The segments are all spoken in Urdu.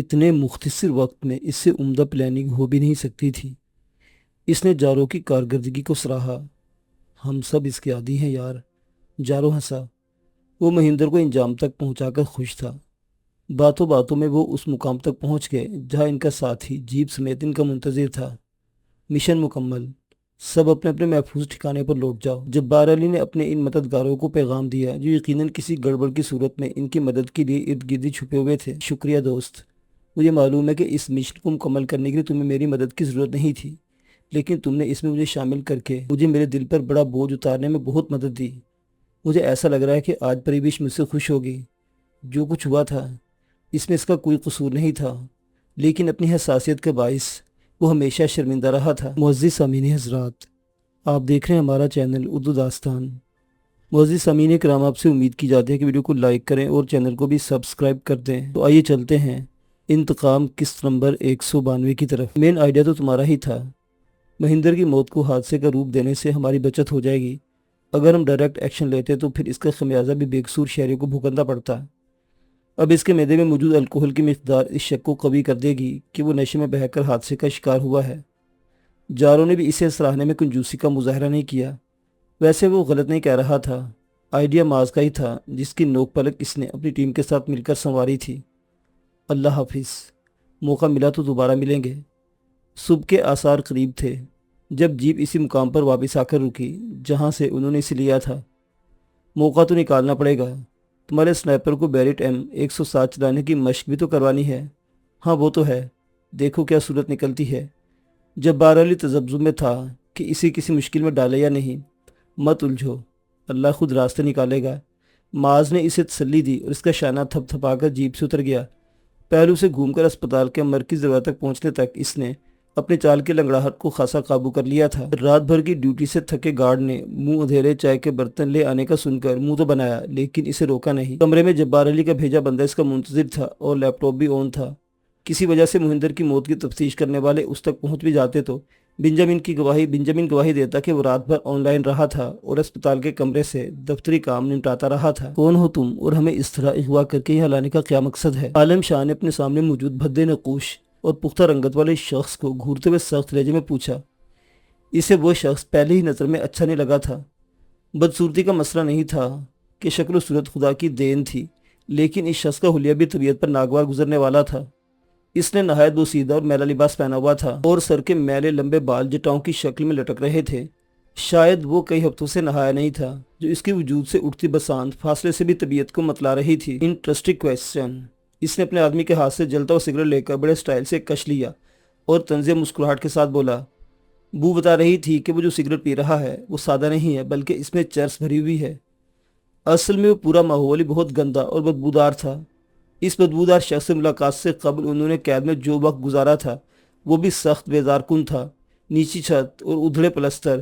اتنے مختصر وقت میں اس سے عمدہ پلاننگ ہو بھی نہیں سکتی تھی۔ اس نے جارو کی کارکردگی کو سراہا۔ ہم سب اس کے عادی ہیں یار، جارو ہنسا۔ وہ مہندر کو انجام تک پہنچا کر خوش تھا۔ باتوں باتوں میں وہ اس مقام تک پہنچ گئے جہاں ان کا ساتھی جیپ سمیت ان کا منتظر تھا۔ مشن مکمل، سب اپنے اپنے محفوظ ٹھکانے پر لوٹ جاؤ۔ جبار علی نے اپنے ان مددگاروں کو پیغام دیا جو یقیناً کسی گڑبڑ کی صورت میں ان کی مدد کے لیے ارد گرد چھپے ہوئے تھے۔ شکریہ دوست، مجھے معلوم ہے کہ اس مشن کو مکمل کرنے کے لیے تمہیں میری مدد کی ضرورت نہیں تھی، لیکن تم نے اس میں مجھے شامل کر کے مجھے میرے دل پر بڑا بوجھ اتارنے میں بہت مدد دی۔ مجھے ایسا لگ رہا ہے کہ آج پریوش مجھ سے خوش ہوگی۔ جو کچھ ہوا تھا اس میں اس کا کوئی قصور نہیں تھا، لیکن اپنی حساسیت کے باعث وہ ہمیشہ شرمندہ رہا تھا۔ معزز سامعین حضرات، آپ دیکھ رہے ہیں ہمارا چینل اردو داستان۔ معزز سامعین کرام، آپ سے امید کی جاتی ہے کہ ویڈیو کو لائک کریں اور چینل کو بھی سبسکرائب کر دیں۔ تو آئیے چلتے ہیں انتقام قسط نمبر 192 کی طرف۔ مین آئیڈیا تو تمہارا ہی تھا۔ مہندر کی موت کو حادثے کا روپ دینے سے ہماری بچت ہو جائے گی۔ اگر ہم ڈائریکٹ ایکشن لیتے تو پھر اس کا خمیازہ بھی بے قصور شہریوں کو بھگتنا پڑتا۔ اب اس کے معدے میں موجود الکوہل کی مقدار اس شک کو قوی کر دے گی کہ وہ نشے میں بہہ کر حادثے کا شکار ہوا ہے۔ جارو نے بھی اسے سراہنے میں کنجوسی کا مظاہرہ نہیں کیا۔ ویسے وہ غلط نہیں کہہ رہا تھا، آئیڈیا ماز کا ہی تھا جس کی نوک پلک اس نے اپنی ٹیم کے ساتھ مل کر سنواری تھی۔ اللہ حافظ، موقع ملا تو دوبارہ ملیں گے۔ صبح کے آثار قریب تھے جب جیپ اسی مقام پر واپس آ کر رکی جہاں سے انہوں نے اسے لیا تھا۔ موقع تو نکالنا پڑے گا، تمہارے سنائپر کو بیریٹ M107 چلانے کی مشق بھی تو کروانی ہے۔ ہاں وہ تو ہے، دیکھو کیا صورت نکلتی ہے۔ جبار علی تذبذب میں تھا کہ اسے کسی مشکل میں ڈالے یا نہیں۔ مت الجھو، اللہ خود راستے نکالے گا۔ معاذ نے اسے تسلی دی اور اس کا شانہ تھپ تھپا کر جیپ سے اتر گیا۔ پہلو سے گھوم کر اسپتال کے مرکز دروازے تک پہنچنے تک اس نے اپنے چال کے لنگڑاہٹ کو خاصا قابو کر لیا تھا۔ رات بھر کی ڈیوٹی سے تھکے گارڈ نے منہ ادھیرے چائے کے برتن لے آنے کا سن کر منہ تو بنایا لیکن اسے روکا نہیں۔ کمرے میں جبار علی کا بھیجا بندہ اس کا منتظر تھا اور لیپ ٹاپ بھی آن تھا۔ کسی وجہ سے مہندر کی موت کی تفتیش کرنے والے اس تک پہنچ بھی جاتے تو بنجامن گواہی دیتا کہ وہ رات بھر آن لائن رہا تھا اور اسپتال کے کمرے سے دفتری کام نمٹاتا رہا تھا۔ کون ہو تم اور ہمیں اس طرح اغوا کر کے یہاں لانے کا کیا مقصد ہے؟ عالم شاہ نے اپنے سامنے موجود بھدے نقوش اور پختہ رنگت والے شخص کو گھورتے ہوئے سخت لہجے میں پوچھا۔ اسے وہ شخص پہلے ہی نظر میں اچھا نہیں لگا تھا۔ بدصورتی کا مسئلہ نہیں تھا کہ شکل و صورت خدا کی دین تھی، لیکن اس شخص کا حلیہ بھی طبیعت پر ناگوار گزرنے والا تھا۔ اس نے نہایت بوسیدہ اور میلا لباس پہنا ہوا تھا اور سر کے میلے لمبے بال جٹاؤں کی شکل میں لٹک رہے تھے۔ شاید وہ کئی ہفتوں سے نہایا نہیں تھا جو اس کے وجود سے اٹھتی بسانت فاصلے سے بھی طبیعت کو متلا رہی تھی۔ Interesting question. اس نے اپنے آدمی کے ہاتھ سے جلتا ہوا سگریٹ لے کر بڑے سٹائل سے کش لیا اور طنز مسکراہٹ کے ساتھ بولا۔ بو بتا رہی تھی کہ وہ جو سگریٹ پی رہا ہے وہ سادہ نہیں ہے بلکہ اس میں چرس بھری ہوئی ہے۔ اصل میں وہ پورا ماحول ہی بہت گندا اور بدبودار تھا۔ اس بدبودار شخص سے ملاقات سے قبل انہوں نے قید میں جو وقت گزارا تھا وہ بھی سخت بیزار کن تھا۔ نیچی چھت اور ادھڑے پلستر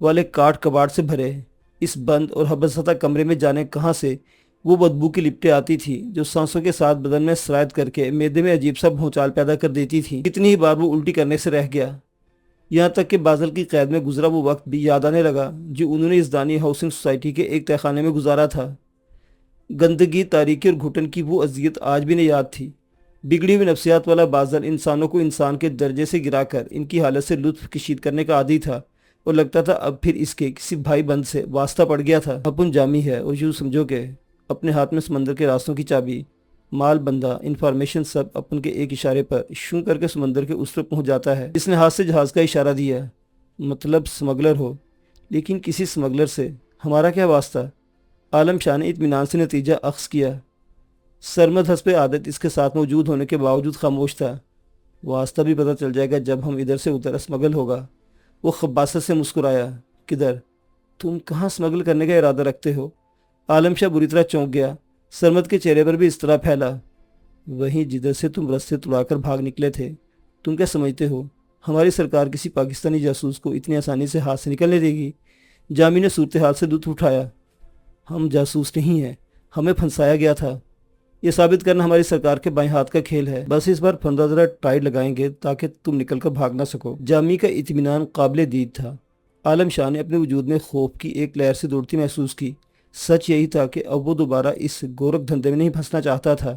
والے کاٹ کباڑ سے بھرے اس بند اور حبستہ کمرے میں جانے کہاں سے وہ بدبو کی لپٹیں آتی تھی جو سانسوں کے ساتھ بدن میں سرایت کر کے معدے میں عجیب سا بھونچال پیدا کر دیتی تھی۔ کتنی ہی بار وہ الٹی کرنے سے رہ گیا، یہاں تک کہ بازل کی قید میں گزرا وہ وقت بھی یاد آنے لگا جو انہوں نے اس دانی ہاؤسنگ سوسائٹی کے ایک تہخانے میں گزارا تھا۔ گندگی، تاریکی اور گھٹن کی وہ اذیت آج بھی نہیں یاد تھی۔ بگڑی ہوئی نفسیات والا بازل انسانوں کو انسان کے درجے سے گرا کر ان کی حالت سے لطف کشید کرنے کا عادی تھا اور لگتا تھا اب پھر اس کے کسی بھائی بند سے واسطہ پڑ گیا تھا۔ اپن جامی ہے اور یوں سمجھو کہ اپنے ہاتھ میں سمندر کے راستوں کی چابی، مال بندہ، انفارمیشن سب اپن کے ایک اشارے پر شوں کر کے سمندر کے اس پر پہنچ جاتا ہے۔ اس نے ہاتھ سے جہاز کا اشارہ دیا۔ مطلب سمگلر ہو، لیکن کسی سمگلر سے ہمارا کیا واسطہ؟ عالم شاہ نے اطمینان سے نتیجہ اخذ کیا۔ سرمد حسب عادت اس کے ساتھ موجود ہونے کے باوجود خاموش تھا۔ واسطہ بھی پتہ چل جائے گا جب ہم ادھر سے ادھر اسمگل ہوگا۔ وہ خباثت سے مسکرایا۔ کدھر؟ تم کہاں اسمگل کرنے کا ارادہ رکھتے ہو؟ عالم شاہ بری طرح چونک گیا۔ سرمد کے چہرے پر بھی اس طرح پھیلا۔ وہیں جدھر سے تم رستے تڑا کر بھاگ نکلے تھے۔ تم کیا سمجھتے ہو ہماری سرکار کسی پاکستانی جاسوس کو اتنی آسانی سے ہاتھ سے نکلنے دے گی؟ جامی نے صورتحال سے لطف اٹھایا۔ ہم جاسوس نہیں ہیں، ہمیں پھنسایا گیا تھا۔ یہ ثابت کرنا ہماری سرکار کے بائیں ہاتھ کا کھیل ہے۔ بس اس بار پھندا ذرا ٹائٹ لگائیں گے تاکہ تم نکل کر بھاگ نہ سکو۔ جامی کا اطمینان قابل دید تھا۔ عالم شاہ نے اپنے وجود میں خوف کی ایک لہر سے دوڑتی محسوس کی۔ سچ یہی تھا کہ اب وہ دوبارہ اس گورکھ دھندے میں نہیں پھنسنا چاہتا تھا۔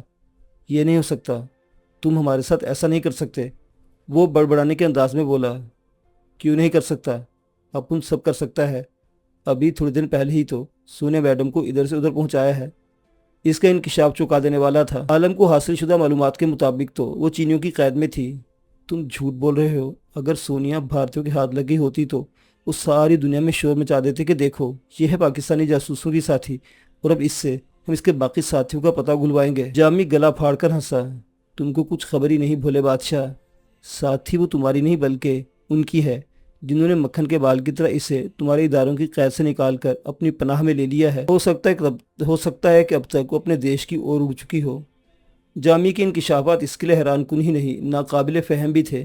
یہ نہیں ہو سکتا، تم ہمارے ساتھ ایسا نہیں کر سکتے، وہ بڑبڑانے کے انداز میں بولا۔ کیوں نہیں کر سکتا؟ اپن سب کر سکتا ہے، ابھی تھوڑے دن پہلے ہی تو سونیا میڈم کو ادھر سے ادھر پہنچایا ہے۔ اس کا انکشاف چونکا دینے والا تھا۔ عالم کو حاصل شدہ معلومات کے مطابق تو وہ چینیوں کی قید میں تھی۔ تم جھوٹ بول رہے ہو، اگر سونیا بھارتیوں کے ہاتھ لگی ہوتی تو وہ ساری دنیا میں شور مچا دیتے کہ دیکھو یہ ہے پاکستانی جاسوسوں کی ساتھی، اور اب اس سے ہم اس کے باقی ساتھیوں کا پتہ گلوائیں گے۔ جامی گلا پھاڑ کر ہنسا۔ تم کو کچھ خبر ہی نہیں بھولے بادشاہ، ساتھی وہ تمہاری نہیں بلکہ ان کی ہے، جنہوں نے مکھن کے بال کی طرح اسے تمہارے اداروں کی قید سے نکال کر اپنی پناہ میں لے لیا ہے۔ ہو سکتا ہے کہ اب تک وہ اپنے دیش کی اور اڑ چکی ہو۔ جامی کے انکشافات اس کے لیے حیران کن ہی نہیں، ناقابل فہم بھی تھے۔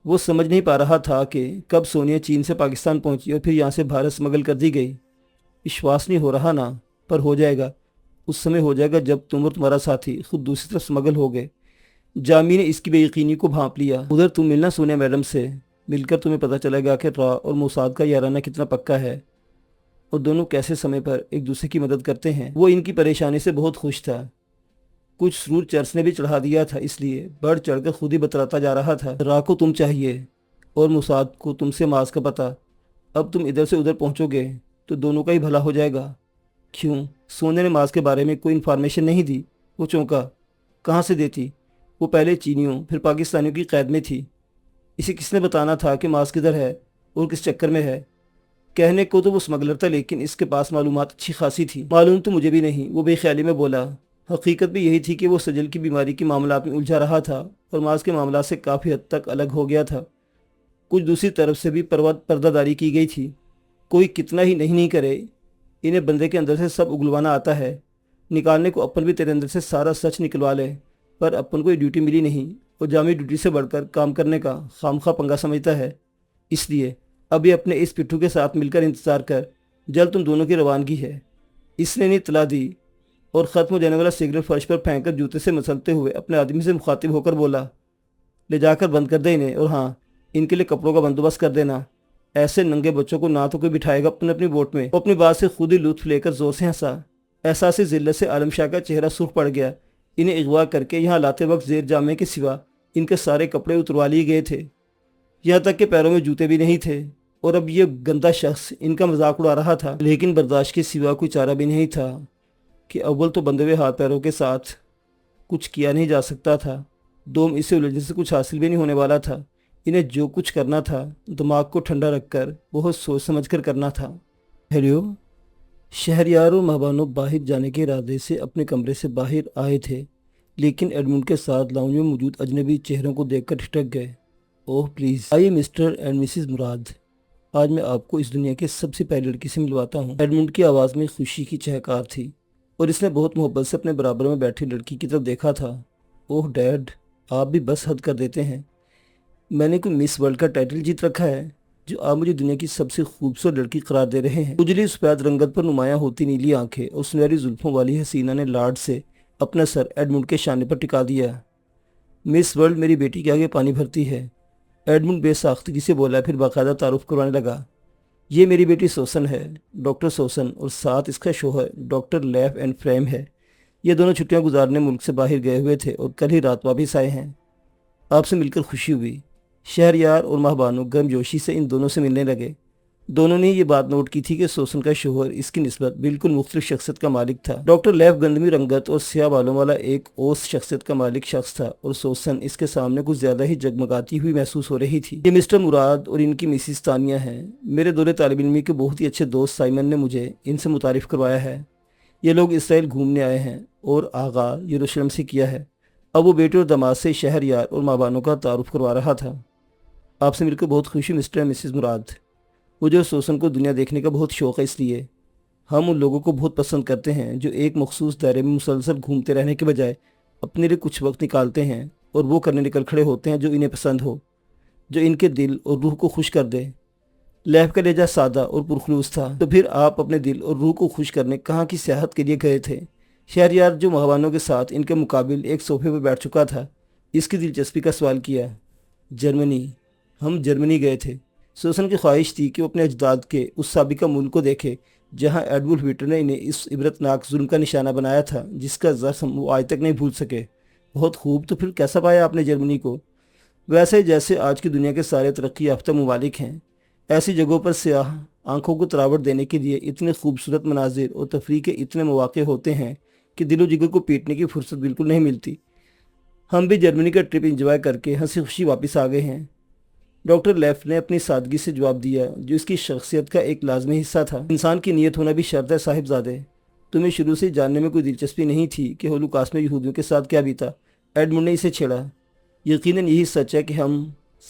وہ سمجھ نہیں پا رہا تھا کہ کب سونیا چین سے پاکستان پہنچی اور پھر یہاں سے بھارت اسمگل کر دی گئی۔ وشواس نہیں ہو رہا نا، پر ہو جائے گا، اس سمے ہو جائے گا جب تم اور تمہارا ساتھی خود دوسری طرف اسمگل ہو گئے۔ جامی نے اس کی بے یقینی کو بھانپ لیا۔ ادھر تم ملنا سونیا میڈم سے، مل کر تمہیں پتہ چلے گا کہ را اور موساد کا یارانہ کتنا پکا ہے اور دونوں کیسے سمے پر ایک دوسرے کی مدد کرتے ہیں۔ وہ ان کی پریشانی سے بہت خوش تھا۔ کچھ سرور چرچ نے بھی چڑھا دیا تھا، اس لیے بڑھ چڑھ کر خود ہی بتلاتا جا رہا تھا۔ را کو تم چاہیے اور موساد کو تم سے ماس کا پتہ۔ اب تم ادھر سے ادھر پہنچو گے تو دونوں کا ہی بھلا ہو جائے گا۔ کیوں؟ سونے نے ماس کے بارے میں کوئی انفارمیشن نہیں دی؟ وہ چونکا۔ کہاں سے دیتی؟ وہ پہلے چینیوں پھر پاکستانیوں کی قید میں تھی۔ اسے کس نے بتانا تھا کہ ماس کدھر ہے اور کس چکر میں ہے؟ کہنے کو تو وہ اسمگلر تھا، لیکن اس کے پاس معلومات اچھی خاصی تھی۔ معلوم تو مجھے بھی نہیں، وہ بے خیالی میں بولا۔ حقیقت بھی یہی تھی کہ وہ سجل کی بیماری کے معاملات میں الجھا رہا تھا اور ماس کے معاملات سے کافی حد تک الگ ہو گیا تھا۔ کچھ دوسری طرف سے بھی پردہ داری کی گئی تھی۔ کوئی کتنا ہی نہیں کرے، انہیں بندے کے اندر سے سب اگلوانا آتا ہے۔ نکالنے کو اپن بھی تیرے اندر سے سارا سچ نکلوا لے، پر اپن کو یہ ڈیوٹی ملی نہیں اور جامع ڈیوٹی سے بڑھ کر کام کرنے کا خامخواہ پنگا سمجھتا ہے۔ اس لیے ابھی اپنے اس پٹھو کے ساتھ مل کر انتظار کر، جلد تم دونوں کی روانگی ہے۔ اس نے انہیں اطلاع دی اور ختم ہو جانے والا سگریٹ فرش پر پھینک کر جوتے سے مسلتے ہوئے اپنے آدمی سے مخاطب ہو کر بولا، لے جا کر بند کر دے انہیں، اور ہاں، ان کے لیے کپڑوں کا بندوبست کر دینا۔ ایسے ننگے بچوں کو نہ تو کوئی بٹھائے گا اپنی بوٹ میں۔ وہ اپنی بات سے خود ہی لطف لے کر زور سے ہنسا۔ احساس ذلت سے عالم شاہ کا چہرہ سرخ پڑ گیا۔ انہیں اغوا کر کے یہاں لاتے وقت زیر جامے کے سوا ان کے سارے کپڑے اتروا لیے گئے تھے، یہاں تک کہ پیروں میں جوتے بھی نہیں تھے، اور اب یہ گندا شخص ان کا مذاق اڑا رہا تھا۔ لیکن برداشت کے سوا کوئی چارہ بھی نہیں تھا کہ اول تو بندھے ہوئے ہاتھ پیروں کے ساتھ کچھ کیا نہیں جا سکتا تھا، دوم اسے الجھنے سے کچھ حاصل بھی نہیں ہونے والا تھا۔ انہیں جو کچھ کرنا تھا دماغ کو ٹھنڈا رکھ کر بہت سوچ سمجھ کر کرنا تھا۔ ہیلو، شہریار اور مہبانوں باہر جانے کے ارادے سے اپنے کمرے سے باہر آئے تھے، لیکن ایڈمنڈ کے ساتھ لاؤنج میں موجود اجنبی چہروں کو دیکھ کر ٹھٹک گئے۔ اوہ پلیز آئیے مسٹر اینڈ مسز مراد، آج میں آپ کو اس دنیا کے سب سے پہلی لڑکی سے ملواتا ہوں۔ ایڈمنڈ کی آواز میں خوشی کی چہکار تھی اور اس نے بہت محبت سے اپنے برابر میں بیٹھی لڑکی کی طرف دیکھا تھا۔ اوہ ڈیڈ، آپ بھی بس حد کر دیتے ہیں۔ میں نے کوئی مس ورلڈ کا ٹائٹل جیت رکھا ہے جو آپ مجھے دنیا کی سب سے خوبصورت لڑکی قرار دے رہے ہیں؟ اجلی سفید رنگت پر نمایاں ہوتی نیلی آنکھیں اور سنہری زلفوں والی حسینہ نے لاڈ سے اپنا سر ایڈمنڈ کے شانے پر ٹکا دیا۔ مس ورلڈ میری بیٹی کے آگے پانی بھرتی ہے، ایڈمنڈ بے ساختگی سے بولا، پھر باقاعدہ تعارف کروانے لگا۔ یہ میری بیٹی سوسن ہے، ڈاکٹر سوسن، اور ساتھ اس کا شوہر ڈاکٹر لیف اینڈ فریم ہے۔ یہ دونوں چھٹیاں گزارنے ملک سے باہر گئے ہوئے تھے اور کل ہی رات واپس آئے ہیں۔ آپ سے مل کر خوشی ہوئی۔ شہریار اور مہبانوں گرم جوشی سے ان دونوں سے ملنے لگے۔ دونوں نے یہ بات نوٹ کی تھی کہ سوسن کا شوہر اس کی نسبت بالکل مختلف شخصیت کا مالک تھا۔ ڈاکٹر لیف گندمی رنگت اور سیاہ بالوں والا ایک اوس شخصیت کا مالک شخص تھا، اور سوسن اس کے سامنے کچھ زیادہ ہی جگمگاتی ہوئی محسوس ہو رہی تھی۔ یہ مسٹر مراد اور ان کی مسز تانیہ ہیں، میرے دور طالب علمی کے بہت ہی اچھے دوست سائمن نے مجھے ان سے متعارف کروایا ہے۔ یہ لوگ اسرائیل گھومنے آئے ہیں اور آغاز یروشلم سے کیا ہے۔ اب وہ بیٹے اور داماد سے شہریار اور مہبانوں کا تعارف کروا رہا تھا۔ آپ سے مل کر بہت خوشی مسٹر اینڈ مسز مراد۔ مجھے اور سوسن کو دنیا دیکھنے کا بہت شوق ہے، اس لیے ہم ان لوگوں کو بہت پسند کرتے ہیں جو ایک مخصوص دائرے میں مسلسل گھومتے رہنے کے بجائے اپنے لیے کچھ وقت نکالتے ہیں اور وہ کرنے نکل کھڑے ہوتے ہیں جو انہیں پسند ہو، جو ان کے دل اور روح کو خوش کر دے۔ لیف کا لہجہ سادہ اور پرخلوص تھا۔ تو پھر آپ اپنے دل اور روح کو خوش کرنے کہاں کی سیاحت کے لیے گئے تھے؟ شہریار جو مہبانوں کے ساتھ ان کے مقابل ایک صوفے پر بیٹھ چکا تھا، اس کی دلچسپی کا سوال کیا۔ جرمنی، ہم جرمنی گئے تھے۔ سوسن کی خواہش تھی کہ وہ اپنے اجداد کے اس سابقہ ملک کو دیکھے جہاں ایڈولف ہٹلر نے انہیں اس عبرتناک ظلم کا نشانہ بنایا تھا، جس کا زخم وہ آج تک نہیں بھول سکے۔ بہت خوب، تو پھر کیسا پایا آپ نے جرمنی کو؟ ویسے جیسے آج کی دنیا کے سارے ترقی یافتہ ممالک ہیں، ایسی جگہوں پر سیاح آنکھوں کو تراوٹ دینے کے لیے اتنے خوبصورت مناظر اور تفریح کے اتنے مواقع ہوتے ہیں کہ دل و جگر کو پیٹنے کی فرصت بالکل نہیں ملتی۔ ہم بھی جرمنی کا ٹرپ انجوائے کر کے ہنسی خوشی واپس آ گئے ہیں، ڈاکٹر لیف نے اپنی سادگی سے جواب دیا، جو اس کی شخصیت کا ایک لازمی حصہ تھا۔ انسان کی نیت ہونا بھی شرط ہے صاحب زادے۔ تمہیں شروع سے جاننے میں کوئی دلچسپی نہیں تھی کہ ہولوکاسٹ میں یہودیوں کے ساتھ کیا بیتا؟ ایڈمنڈ نے اسے چھیڑا۔ یقیناً یہی سچ ہے کہ ہم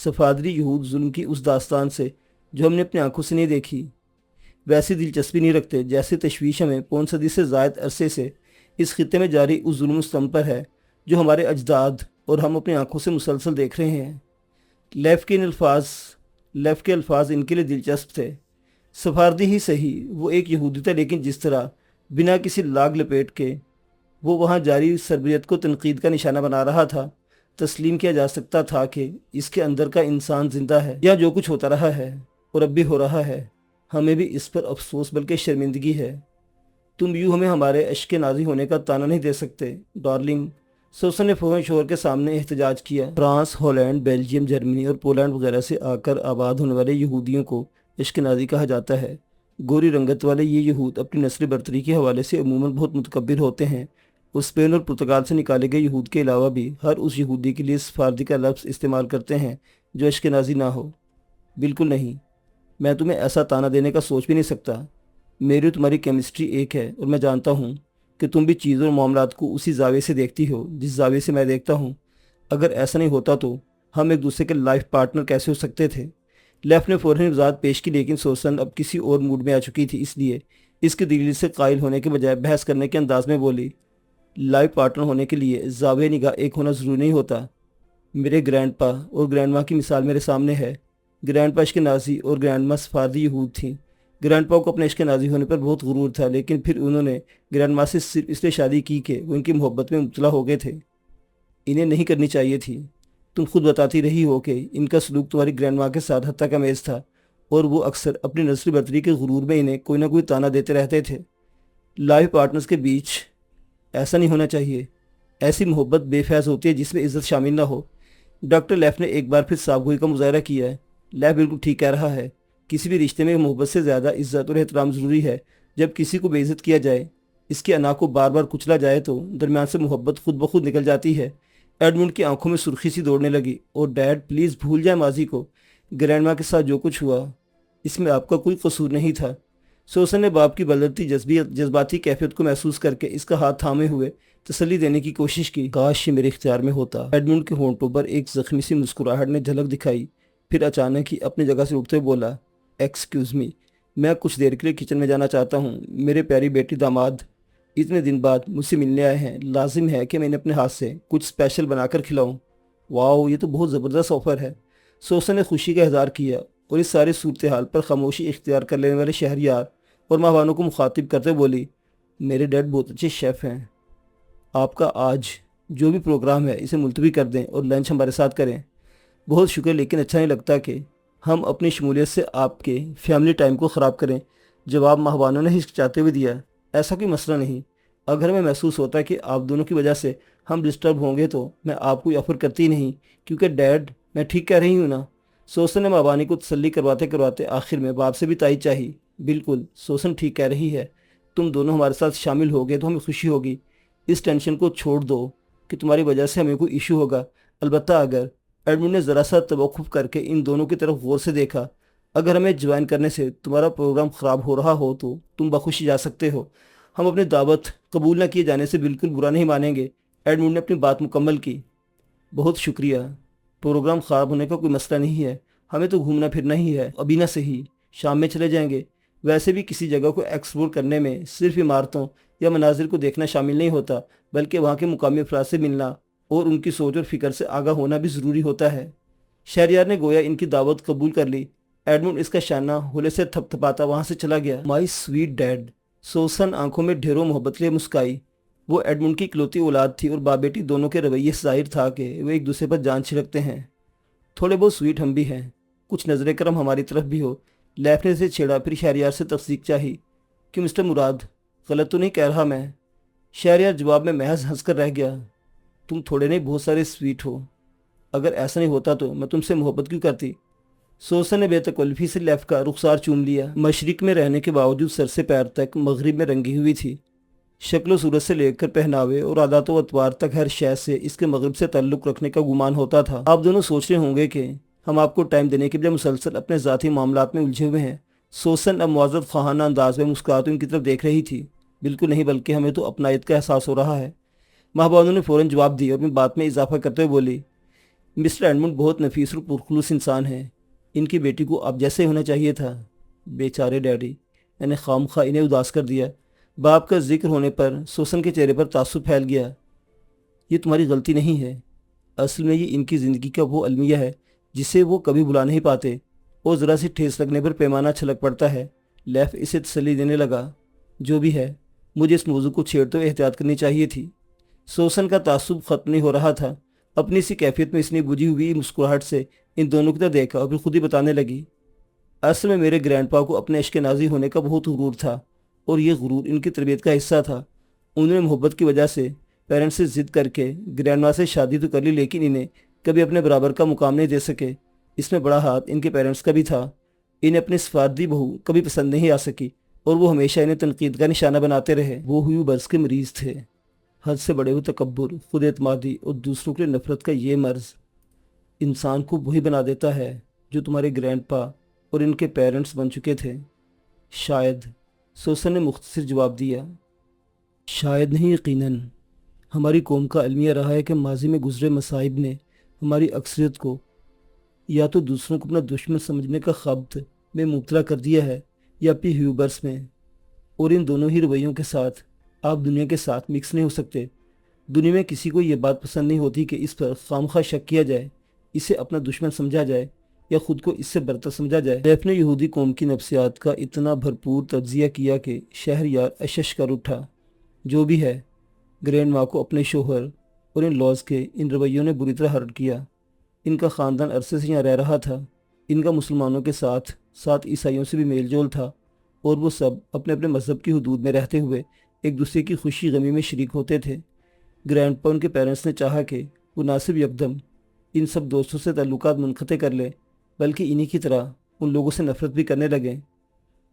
سفادری یہود ظلم کی اس داستان سے جو ہم نے اپنی آنکھوں سے نہیں دیکھی ویسی دلچسپی نہیں رکھتے جیسے تشویش ہمیں پون صدی سے زائد عرصے سے اس خطے میں جاری اس ظلم و ستم پر ہے جو ہمارے اجداد اور ہم اپنی آنکھوں سے مسلسل دیکھ رہے ہیں۔ لیف کے الفاظ ان کے لیے دلچسپ تھے۔ سفاردی ہی صحیح، وہ ایک یہودی تھا، لیکن جس طرح بنا کسی لاگ لپیٹ کے وہ وہاں جاری سربریت کو تنقید کا نشانہ بنا رہا تھا، تسلیم کیا جا سکتا تھا کہ اس کے اندر کا انسان زندہ ہے۔ یا جو کچھ ہوتا رہا ہے اور اب بھی ہو رہا ہے، ہمیں بھی اس پر افسوس بلکہ شرمندگی ہے۔ تم یوں ہمیں ہمارے اشک نازی ہونے کا طعنہ نہیں دے سکتے ڈارلنگ، سوسن نے فوراً شوہر کے سامنے احتجاج کیا۔ فرانس، ہالینڈ، بیلجیم، جرمنی اور پولینڈ وغیرہ سے آ کر آباد ہونے والے یہودیوں کو اشک نازی کہا جاتا ہے۔ گوری رنگت والے یہ یہود اپنی نسل برتری کے حوالے سے عموماً بہت متکبر ہوتے ہیں۔ اسپین اور پرتگال سے نکالے گئے یہود کے علاوہ بھی ہر اس یہودی کے لیے سفاردی کا لفظ استعمال کرتے ہیں جو اشک نازی نہ ہو۔ بالکل نہیں، میں تمہیں ایسا طعنہ دینے کا سوچ بھی نہیں سکتا۔ میری اور تمہاری کیمسٹری ایک ہے، اور میں جانتا ہوں کہ تم بھی چیزوں اور معاملات کو اسی زاویے سے دیکھتی ہو جس زاویے سے میں دیکھتا ہوں۔ اگر ایسا نہیں ہوتا تو ہم ایک دوسرے کے لائف پارٹنر کیسے ہو سکتے تھے؟ لیف نے فوراً وضاحت پیش کی، لیکن سوسن اب کسی اور موڈ میں آ چکی تھی، اس لیے اس کی دلیل سے قائل ہونے کے بجائے بحث کرنے کے انداز میں بولی، لائف پارٹنر ہونے کے لیے زاویہ نگاہ ایک ہونا ضروری نہیں ہوتا۔ میرے گرینڈ پا اور گرینڈ ماں کی مثال میرے سامنے ہے۔ گرینڈ پا اشک نازی اور گرینڈ ماں سفاردی یہود تھیں۔ گرینڈ پا کو اپنے اشک نازی ہونے پر بہت غرور تھا، لیکن پھر انہوں نے گرینڈ ماں سے صرف اس لیے شادی کی کہ وہ ان کی محبت میں مبتلا ہو گئے تھے۔ انہیں نہیں کرنی چاہیے تھی۔ تم خود بتاتی رہی ہو کہ ان کا سلوک تمہاری گرینڈ ماں کے ساتھ حتیٰ کا میز تھا، اور وہ اکثر اپنی نسل برتری کے غرور میں انہیں کوئی نہ کوئی طعنہ دیتے رہتے تھے۔ لائف پارٹنرز کے بیچ ایسا نہیں ہونا چاہیے۔ ایسی محبت بے فیض ہوتی ہے جس میں عزت شامل نہ ہو۔ ڈاکٹر لیف نے ایک بار پھر صاف گوئی کا مظاہرہ کیا ہے۔ لیف بالکل ٹھیک کہہ رہا ہے۔ کسی بھی رشتے میں محبت سے زیادہ عزت اور احترام ضروری ہے۔ جب کسی کو بے عزت کیا جائے، اس کے انا کو بار بار کچلا جائے، تو درمیان سے محبت خود بخود نکل جاتی ہے۔ ایڈمنڈ کی آنکھوں میں سرخی سی دوڑنے لگی۔ اور ڈیڈ پلیز بھول جائیں ماضی کو۔ گرینڈ ماں کے ساتھ جو کچھ ہوا اس میں آپ کا کوئی قصور نہیں تھا۔ سوسن نے باپ کی بدلتی جذباتی کیفیت کو محسوس کر کے اس کا ہاتھ تھامے ہوئے تسلی دینے کی کوشش کی۔ کاش یہ میرے اختیار میں ہوتا۔ ایڈمنڈ کے ہونٹوں پر ایک زخمی سی مسکراہٹ نے جھلک دکھائی، پھر اچانک ہی اپنی جگہ سے اٹھتے ہوئے بولا، ایکسکیوز می، میں کچھ دیر کے لیے کچن میں جانا چاہتا ہوں۔ میرے پیاری بیٹی داماد اتنے دن بعد مجھ سے ملنے آئے ہیں، لازم ہے کہ میں انہیں اپنے ہاتھ سے کچھ اسپیشل بنا کر کھلاؤں۔ واؤ، یہ تو بہت زبردست آفر ہے۔ سوسن نے خوشی کا اظہار کیا، اور اس ساری صورتحال پر خاموشی اختیار کر لینے والے شہریار اور مہمانوں کو مخاطب کرتے بولی، میرے ڈیڈ بہت اچھے شیف ہیں۔ آپ کا آج جو بھی پروگرام ہے اسے ملتوی کر دیں اور لنچ ہمارے ساتھ کریں۔ بہت شکریہ، لیکن اچھا نہیں لگتا کہ ہم اپنی شمولیت سے آپ کے فیملی ٹائم کو خراب کریں۔ جواب مہمانوں نے ہچکچاتے ہوئے دیا، ایسا کوئی مسئلہ نہیں۔ اگر ہمیں محسوس ہوتا ہے کہ آپ دونوں کی وجہ سے ہم ڈسٹرب ہوں گے تو میں آپ کو یہ آفر کرتی نہیں، کیونکہ ڈیڈ میں ٹھیک کہہ رہی ہوں نا؟ سوسن نے مہمانی کو تسلی کرواتے کرواتے آخر میں باپ سے بھی تائید چاہی۔ بالکل، سوسن ٹھیک کہہ رہی ہے۔ تم دونوں ہمارے ساتھ شامل ہو گئے تو ہمیں خوشی ہوگی۔ اس ٹینشن کو چھوڑ دو کہ تمہاری وجہ سے ہمیں کوئی ایشو ہوگا۔ البتہ اگر ایڈمنڈ نے ذرا سا توقف کر کے ان دونوں کی طرف غور سے دیکھا، اگر ہمیں جوائن کرنے سے تمہارا پروگرام خراب ہو رہا ہو تو تم بخوشی جا سکتے ہو۔ ہم اپنی دعوت قبول نہ کیے جانے سے بالکل برا نہیں مانیں گے۔ ایڈمنڈ نے اپنی بات مکمل کی۔ بہت شکریہ۔ پروگرام خراب ہونے کا کوئی مسئلہ نہیں ہے، ہمیں تو گھومنا پھرنا ہی ہے، ابھی نہ صحیح شام میں چلے جائیں گے۔ ویسے بھی کسی جگہ کو ایکسپلور کرنے میں صرف عمارتوں یا مناظر کو دیکھنا شامل نہیں ہوتا، بلکہ وہاں کے مقامی افراد سے ملنا اور ان کی سوچ اور فکر سے آگاہ ہونا بھی ضروری ہوتا ہے۔ شہریار نے گویا ان کی دعوت قبول کر لی۔ ایڈمنڈ اس کا شانہ ہولے سے تھپ تھپاتا وہاں سے چلا گیا۔ مائی سویٹ ڈیڈ، سوسن آنکھوں میں ڈھیروں محبت لے مسکائی۔ وہ ایڈمنڈ کی اکلوتی اولاد تھی، اور باپ بیٹی دونوں کے رویے سے ظاہر تھا کہ وہ ایک دوسرے پر جان چھڑکتے ہیں۔ تھوڑے بہت سویٹ ہم بھی ہیں، کچھ نظر کرم ہماری طرف بھی ہو۔ لیف نے اسے چھیڑا، پھر شہریار سے تصدیق چاہی۔ کہ مسٹر مراد، غلط تو نہیں کہہ رہا میں؟ شہریار جواب میں محض ہنس کر رہ گیا۔ تم تھوڑے نہیں بہت سارے سویٹ ہو، اگر ایسا نہیں ہوتا تو میں تم سے محبت کیوں کرتی؟ سوسن نے بے تکلفی سے لیف کا رخسار چوم لیا۔ مشرق میں رہنے کے باوجود سر سے پیر تک مغرب میں رنگی ہوئی تھی۔ شکل و صورت سے لے کر پہناوے اور عادات و اطوار تک ہر شے سے اس کے مغرب سے تعلق رکھنے کا گمان ہوتا تھا۔ آپ دونوں سوچ رہے ہوں گے کہ ہم آپ کو ٹائم دینے کے بجائے مسلسل اپنے ذاتی معاملات میں الجھے ہوئے ہیں۔ سوسن اب معذرت خواہانہ انداز میں مسکراتی ان کی طرف دیکھ رہی تھی۔ بالکل نہیں، بلکہ ہمیں تو اپنائیت کا احساس ہو رہا ہے، ماہبانو نے فوراً جواب دی اور اپنی بات میں اضافہ کرتے ہوئے بولی، مسٹر ایڈمنڈ بہت نفیس اور پرخلوص انسان ہیں، ان کی بیٹی کو آپ جیسے ہونا چاہیے تھا۔ بیچارے ڈیڈی، میں نے خواہ انہیں اداس کر دیا۔ باپ کا ذکر ہونے پر سوسن کے چہرے پر تعصب پھیل گیا۔ یہ تمہاری غلطی نہیں ہے، اصل میں یہ ان کی زندگی کا وہ المیہ ہے جسے وہ کبھی بھلا نہیں پاتے، اور ذرا سی ٹھیس لگنے پر پیمانہ چھلک پڑتا ہے۔ لیف اسے تسلی دینے لگا، جو بھی ہے مجھے اس موضوع کو چھیڑتے ہوئے احتیاط کرنی چاہیے تھی۔ سوسن کا تعصب ختم نہیں ہو رہا تھا۔ اپنی سی کیفیت میں اس نے بجھی ہوئی مسکراہٹ سے ان دونوں کی طرف دیکھا اور پھر خود ہی بتانے لگی، اصل میں میرے گرینڈ پا کو اپنے عشق نازی ہونے کا بہت غرور تھا، اور یہ غرور ان کی تربیت کا حصہ تھا۔ انہوں نے محبت کی وجہ سے پیرنٹس سے ضد کر کے گرینڈ ماں سے شادی تو کر لی، لیکن انہیں کبھی اپنے برابر کا مقام نہیں دے سکے۔ اس میں بڑا ہاتھ ان کے پیرنٹس کا بھی تھا۔ انہیں اپنی سفاردی بہو کبھی پسند نہیں آ سکی، اور وہ ہمیشہ انہیں تنقید کا نشانہ بناتے رہے۔ وہ ہوئی برس کے مریض تھے۔ حد سے بڑے ہوئے تکبر، خود اعتمادی اور دوسروں کے لیے نفرت کا یہ مرض انسان کو وہی بنا دیتا ہے جو تمہارے گرینڈ پا اور ان کے پیرنٹس بن چکے تھے۔ شاید، سوسن نے مختصر جواب دیا۔ شاید نہیں، یقیناً۔ ہماری قوم کا المیہ رہا ہے کہ ماضی میں گزرے مصائب نے ہماری اکثریت کو یا تو دوسروں کو اپنا دشمن سمجھنے کا خبط میں مبتلا کر دیا ہے، یا اپنی ہیوبرس میں، اور ان دونوں ہی رویوں کے ساتھ آپ دنیا کے ساتھ مکس نہیں ہو سکتے۔ دنیا میں کسی کو یہ بات پسند نہیں ہوتی کہ اس پر خامخواہ شک کیا جائے، اسے اپنا دشمن سمجھا جائے یا خود کو اس سے برتر سمجھا جائے۔ لیف نے یہودی قوم کی نفسیات کا اتنا بھرپور تجزیہ کیا کہ شہریار اشش کر اٹھا۔ جو بھی ہے، گرینڈ ماں کو اپنے شوہر اور ان لاز کے ان رویوں نے بری طرح ہرٹ کیا۔ ان کا خاندان عرصے سے یہاں رہ رہا تھا، ان کا مسلمانوں کے ساتھ ساتھ عیسائیوں سے بھی میل جول تھا، اور وہ سب اپنے اپنے مذہب کی حدود میں رہتے ہوئے ایک دوسرے کی خوشی غمی میں شریک ہوتے تھے۔ گرینڈ پا ان کے پیرنٹس نے چاہا کہ وہ نہ صرف یکدم ان سب دوستوں سے تعلقات منقطع کر لیں، بلکہ انہی کی طرح ان لوگوں سے نفرت بھی کرنے لگیں۔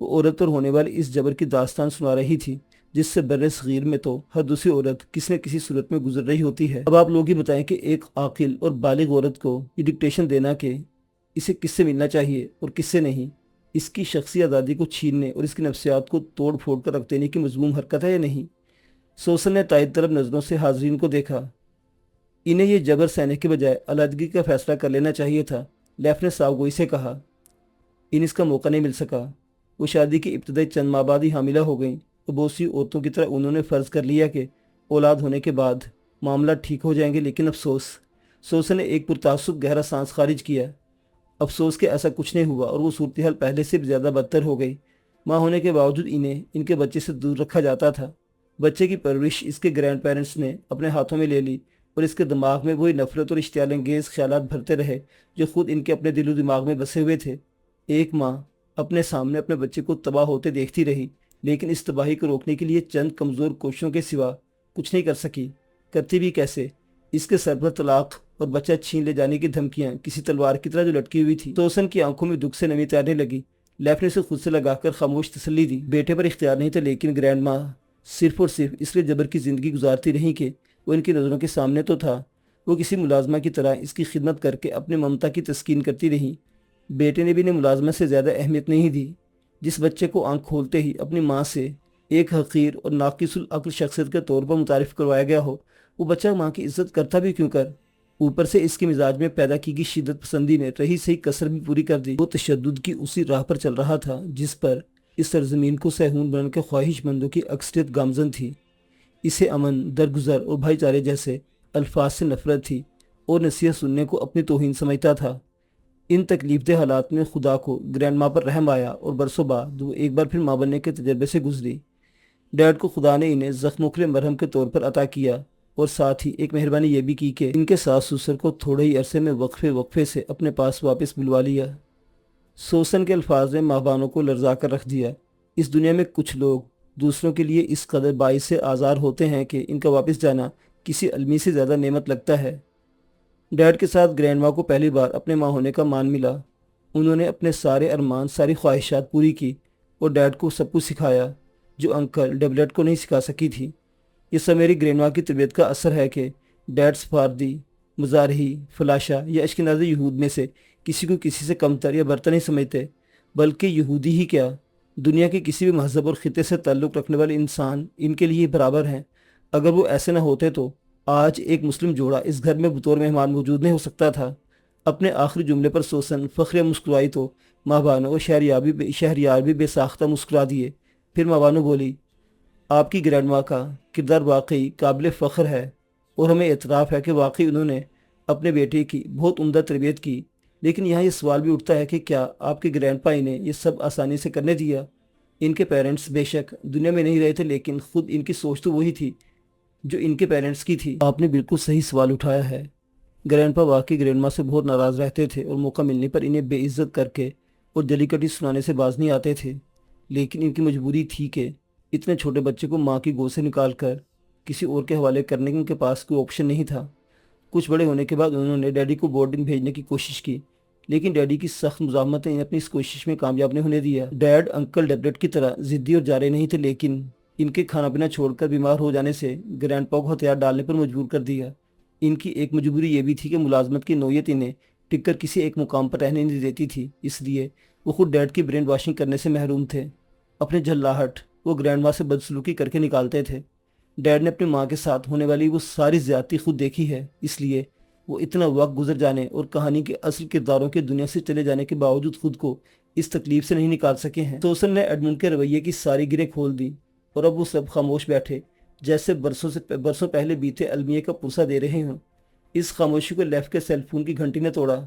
وہ عورت پر ہونے والی اس جبر کی داستان سنا رہی تھی جس سے بر صغیر میں تو ہر دوسری عورت کسی نہ کسی صورت میں گزر رہی ہوتی ہے۔ اب آپ لوگ ہی بتائیں کہ ایک عاقل اور بالغ عورت کو یہ ڈکٹیشن دینا کہ اسے کس سے ملنا چاہیے اور کس سے نہیں، اس کی شخصی آزادی کو چھیننے اور اس کی نفسیات کو توڑ پھوڑ کر رکھ دینے کی مذموم حرکت ہے یا نہیں؟ سوسن نے تائید طلب نظروں سے حاضرین کو دیکھا۔ انہیں یہ جبر سہنے کے بجائے علیحدگی کا فیصلہ کر لینا چاہیے تھا، لیف نے صاف گوئی سے کہا۔ انہیں اس کا موقع نہیں مل سکا۔ وہ شادی کی ابتدائی چند ماہ بعد ہی حاملہ ہو گئیں، اور بہت سی عورتوں کی طرح انہوں نے فرض کر لیا کہ اولاد ہونے کے بعد معاملات ٹھیک ہو جائیں گے، لیکن افسوس، سوسن نے ایک پرتعصب گہرا سانس خارج کیا۔ افسوس کہ ایسا کچھ نہیں ہوا، اور وہ صورتحال پہلے سے بھی زیادہ بدتر ہو گئی۔ ماں ہونے کے باوجود انہیں ان کے بچے سے دور رکھا جاتا تھا۔ بچے کی پرورش اس کے گرینڈ پیرنٹس نے اپنے ہاتھوں میں لے لی، اور اس کے دماغ میں وہی نفرت اور اشتعال انگیز خیالات بھرتے رہے جو خود ان کے اپنے دل و دماغ میں بسے ہوئے تھے۔ ایک ماں اپنے سامنے اپنے بچے کو تباہ ہوتے دیکھتی رہی، لیکن اس تباہی کو روکنے کے لیے چند کمزور کوششوں کے سوا کچھ نہیں کر سکی۔ کرتی بھی کیسے؟ اس کے سر پر طلاق اور بچہ چھین لے جانے کی دھمکیاں کسی تلوار کی طرح جو لٹکی ہوئی تھی۔ سوسن کی آنکھوں میں دکھ سے نمی تیرنے لگی۔ لیف نے اسے خود سے لگا کر خاموش تسلی دی۔ بیٹے پر اختیار نہیں تھا، لیکن گرینڈ ماں صرف اور صرف اس لیے جبر کی زندگی گزارتی رہی کہ وہ ان کی نظروں کے سامنے تو تھا۔ وہ کسی ملازمہ کی طرح اس کی خدمت کر کے اپنے ممتا کی تسکین کرتی رہی۔ بیٹے نے بھی انہیں ملازمت سے زیادہ اہمیت نہیں دی۔ جس بچے کو آنکھ کھولتے ہی اپنی ماں سے ایک حقیر اور ناقص العقل شخصیت کے طور پر متعارف کروایا گیا ہو، وہ بچہ ماں کی عزت کرتا بھی کیوں کر؟ اوپر سے اس کے مزاج میں پیدا کی گئی شدت پسندی نے رہی صحیح کسر بھی پوری کر دی۔ وہ تشدد کی اسی راہ پر چل رہا تھا جس پر اس سرزمین کو سہون بنانے کے خواہش مندوں کی اکثریت گامزن تھی۔ اسے امن، درگزر اور بھائی چارے جیسے الفاظ سے نفرت تھی، اور نصیحت سننے کو اپنی توہین سمجھتا تھا۔ ان تکلیف دہ حالات میں خدا کو گرینڈ ماں پر رحم آیا، اور برسوں بعد وہ ایک بار پھر ماں بننے کے تجربے سے گزری۔ ڈیڈ کو خدا نے انہیں زخموں کے لیے مرہم کے طور پر عطا کیا، اور ساتھ ہی ایک مہربانی یہ بھی کی کہ ان کے ساس سسر کو تھوڑے ہی عرصے میں وقفے سے اپنے پاس واپس بلوا لیا۔ سوسن کے الفاظ نے ماہبانوں کو لرزا کر رکھ دیا۔ اس دنیا میں کچھ لوگ دوسروں کے لیے اس قدر باعث سے آزار ہوتے ہیں کہ ان کا واپس جانا کسی المی سے زیادہ نعمت لگتا ہے۔ ڈیڈ کے ساتھ گرینڈ ماں کو پہلی بار اپنے ماں ہونے کا مان ملا۔ انہوں نے اپنے سارے ارمان، ساری خواہشات پوری کی اور ڈیڈ کو سب کچھ سکھایا جو انکل ڈیولیٹ کو نہیں سکھا سکی تھی۔ یہ سب میری گرینڈ ماں کی تربیت کا اثر ہے کہ ڈیڈ سفاردی، مزارہی، فلاشہ یا اشکنازی یہود میں سے کسی کو کسی سے کمتر یا برتر نہیں سمجھتے، بلکہ یہودی ہی کیا، دنیا کے کسی بھی مذہب اور خطے سے تعلق رکھنے والے انسان ان کے لیے برابر ہیں۔ اگر وہ ایسے نہ ہوتے تو آج ایک مسلم جوڑا اس گھر میں بطور مہمان موجود نہیں ہو سکتا تھا۔ اپنے آخری جملے پر سوسن فخریہ مسکرائی تو ماں بانو اور شہریار بھی بے ساختہ مسکرا دیے۔ پھر ماں بانو بولی، آپ کی گرینڈ ماں کا کردار واقعی قابل فخر ہے اور ہمیں اعتراف ہے کہ واقعی انہوں نے اپنے بیٹے کی بہت عمدہ تربیت کی۔ لیکن یہاں یہ سوال بھی اٹھتا ہے کہ کیا آپ کے گرینڈ پا نے یہ سب آسانی سے کرنے دیا؟ ان کے پیرنٹس بے شک دنیا میں نہیں رہے تھے، لیکن خود ان کی سوچ تو وہی تھی جو ان کے پیرنٹس کی تھی۔ آپ نے بالکل صحیح سوال اٹھایا ہے۔ گرینڈ پا واقعی گرینڈ ماں سے بہت ناراض رہتے تھے اور موقع ملنے پر انہیں بے عزت کر کے اور جلی کٹی سنانے سے باز نہیں آتے تھے، لیکن ان کی مجبوری تھی کہ اتنے چھوٹے بچے کو ماں کی گود سے نکال کر کسی اور کے حوالے کرنے کے ان کے پاس کوئی آپشن نہیں تھا۔ کچھ بڑے ہونے کے بعد انہوں نے ڈیڈی کو بورڈنگ بھیجنے کی کوشش کی، لیکن ڈیڈی کی سخت مزاحمت نے انہیں اپنی اس کوشش میں کامیاب نہیں ہونے دیا۔ ڈیڈ انکل ڈیولیٹ کی طرح ضدی اور جارے نہیں تھے، لیکن ان کے کھانا پینا چھوڑ کر بیمار ہو جانے سے گرینڈ پا کو ہتھیار ڈالنے پر مجبور کر دیا۔ ان کی ایک مجبوری یہ بھی تھی کہ ملازمت کی نوعیت انہیں ٹک کر کسی ایک مقام پر رہنے نہیں دیتی تھی، اس لیے وہ خود ڈیڈ کی برین واشنگ کرنے سے محروم تھے۔ اپنے جھلاہٹ وہ گرینڈ ماں سے بدسلوکی کر کے نکالتے تھے۔ ڈیڈ نے اپنی ماں کے ساتھ ہونے والی وہ ساری زیادتی خود دیکھی ہے، اس لیے وہ اتنا وقت گزر جانے اور کہانی کے اصل کرداروں کے دنیا سے چلے جانے کے باوجود خود کو اس تکلیف سے نہیں نکال سکے ہیں۔ سوسن نے ایڈمنڈ کے رویے کی ساری گریں کھول دی اور اب وہ سب خاموش بیٹھے، جیسے برسوں پہلے بیتے المیے کا پرسہ دے رہے ہوں۔ اس خاموشی کو لیف کے سیل فون کی گھنٹی نے توڑا۔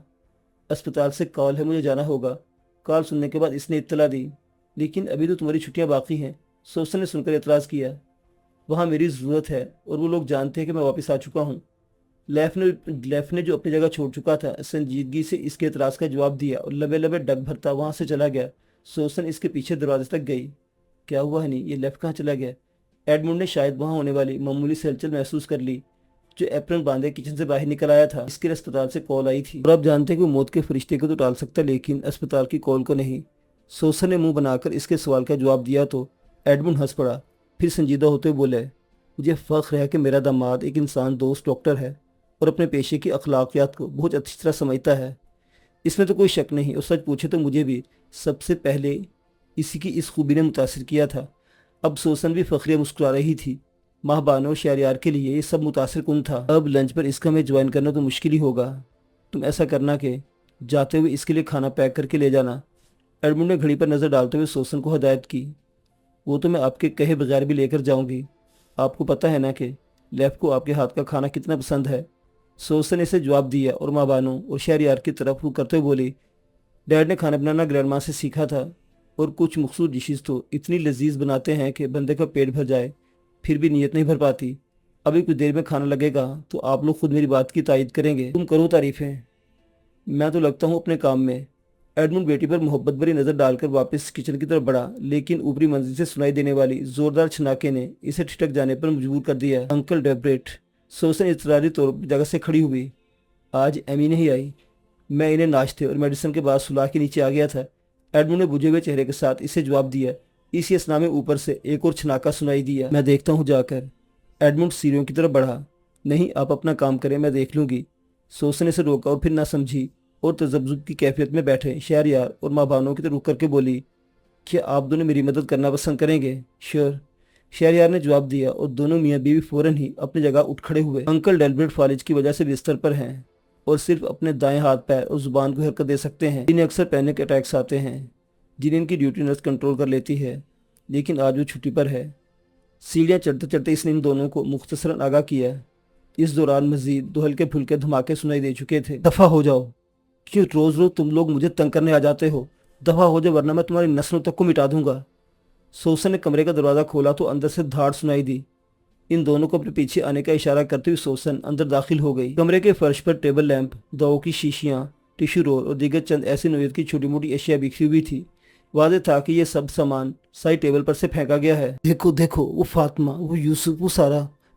اسپتال سے کال ہے، مجھے جانا ہوگا۔ کال سننے کے بعد اس نے اطلاع دی، لیکن ابھی تو تمہاری چھٹیاں باقی ہیں۔ سوسن نے سن کر اعتراض کیا، وہاں میری ضرورت ہے اور وہ لوگ جانتے ہیں کہ میں واپس آ چکا ہوں۔ لیف نے جو اپنی جگہ چھوڑ چکا تھا سنجیدگی سے اس کے اعتراض کا جواب دیا اور لبے لبے ڈگ بھرتا وہاں سے چلا گیا۔ سوسن اس کے پیچھے دروازے تک گئی۔ کیا ہوا ہنی، یہ لیف کہاں چلا گیا؟ ایڈمنڈ نے شاید وہاں ہونے والی معمولی سے ہلچل محسوس کر لی جو ایپرن باندھے کچن سے باہر نکل آیا تھا۔ اس کے لیے اسپتال سے کال آئی تھی اور آپ جانتے ہیں کہ وہ موت کے فرشتے کو تو ٹال سکتا لیکن اسپتال کی کال کو نہیں۔ سوسن نے منہ بنا کر اس کے سوال کا جواب دیا تو ایڈمنڈ ہنس پڑا، پھر سنجیدہ ہوتے ہوئے بولے، مجھے فخر ہے کہ میرا داماد ایک انسان دوست ڈاکٹر ہے اور اپنے پیشے کی اخلاقیات کو بہت اچھی طرح سمجھتا ہے۔ اس میں تو کوئی شک نہیں، اور سچ پوچھے تو مجھے بھی سب سے پہلے اسی کی اس خوبی نے متاثر کیا تھا۔ اب سوسن بھی فخریہ مسکرا رہی تھی۔ ماہ بانو اور شہریار کے لیے یہ سب متاثر کن تھا۔ اب لنچ پر اس کا میں جوائن کرنا تو مشکل ہی ہوگا، تم ایسا کرنا کہ جاتے ہوئے اس کے لیے کھانا پیک کر کے لے جانا۔ ایڈمنڈ نے گھڑی پر نظر ڈالتے ہوئے سوسن کو ہدایت کی۔ وہ تو میں آپ کے کہے بغیر بھی لے کر جاؤں گی، آپ کو پتہ ہے نا کہ لیف کو آپ کے ہاتھ کا کھانا کتنا پسند ہے۔ سوسن نے اسے جواب دیا اور ماں بانو اور شہریار کی طرف رو کرتے ہوئے بولی، ڈیڈ نے کھانا بنانا گرینڈ ماں سے سیکھا تھا اور کچھ مخصوص ڈشز تو اتنی لذیذ بناتے ہیں کہ بندے کا پیٹ بھر جائے، پھر بھی نیت نہیں بھر پاتی۔ ابھی کچھ دیر میں کھانا لگے گا تو آپ لوگ خود میری بات کی تائید کریں گے۔ تم کرو تعریفیں، میں تو لگتا ہوں اپنے کام میں۔ ایڈمنڈ بیٹی پر محبت بھری نظر ڈال کر واپس کچن کی طرف بڑھا، لیکن اوپری منزل سے سنائی دینے والی زوردار چھناکے نے اسے ٹھٹک جانے پر مجبور کر دیا۔ انکل ڈیولیٹ، سوسن اضطراری طور پر جگہ سے کھڑی ہوئی، آج ایمی نہیں آئی، میں انہیں ناشتے اور میڈیسن کے بعد سلا کے نیچے آ گیا تھا۔ ایڈمنڈ نے بجھے ہوئے چہرے کے ساتھ اسے جواب دیا۔ اسی اسنا میں اوپر سے ایک اور چھناکا سنائی دیا۔ میں دیکھتا ہوں جا کر۔ ایڈمنڈ سیڑھیوں کی طرف بڑھا۔ نہیں، آپ اپنا کام کریں، میں دیکھ لوں گی۔ سوسن نے اسے روکا اور پھر نہ سمجھی اور تذبذب کی کیفیت میں بیٹھے شہریار اور ماں بانو کی طرف رک کر کے بولی، کیا آپ دونوں میری مدد کرنا پسند کریں گے؟ شیور، شہریار نے جواب دیا اور دونوں میاں بیوی فوراً ہی اپنی جگہ اٹھ کھڑے ہوئے۔ انکل ڈیولیٹ فالج کی وجہ سے بستر پر ہیں اور صرف اپنے دائیں ہاتھ پیر اور زبان کو حرکت دے سکتے ہیں۔ انہیں اکثر پینک اٹیکس آتے ہیں جنہیں ان کی ڈیوٹی نرس کنٹرول کر لیتی ہے، لیکن آج وہ چھٹی پر ہے۔ سیڑھیاں چڑھتے چڑھتے اس نے ان دونوں کو مختصراً آگاہ کیا۔ اس دوران مزید دو ہلکے پھلکے دھماکے سنائی دے چکے تھے۔ دفع ہو جاؤ، کیوں روز روز تم لوگ مجھے تنگ کرنے آ جاتے ہو؟ دفع ہو جاؤ ورنہ میں تمہاری نسلوں تک کو مٹا دوں گا۔ سوسن نے کمرے کا دروازہ کھولا تو اندر سے دھاڑ سنائی دی۔ ان دونوں کو اپنے پیچھے آنے کا اشارہ کرتے ہوئے سوسن اندر داخل ہو گئی۔ کمرے کے فرش پر ٹیبل لیمپ، دواؤں کی شیشیاں، ٹیشو رول اور دیگر چند ایسی نوعیت کی چھوٹی موٹی اشیاء بکھری ہوئی تھی۔ واضح تھا کہ یہ سب سامان سائی ٹیبل پر سے پھینکا گیا ہے۔ دیکھو دیکھو، وہ فاطمہ، وہ یوسف، وہ سارا،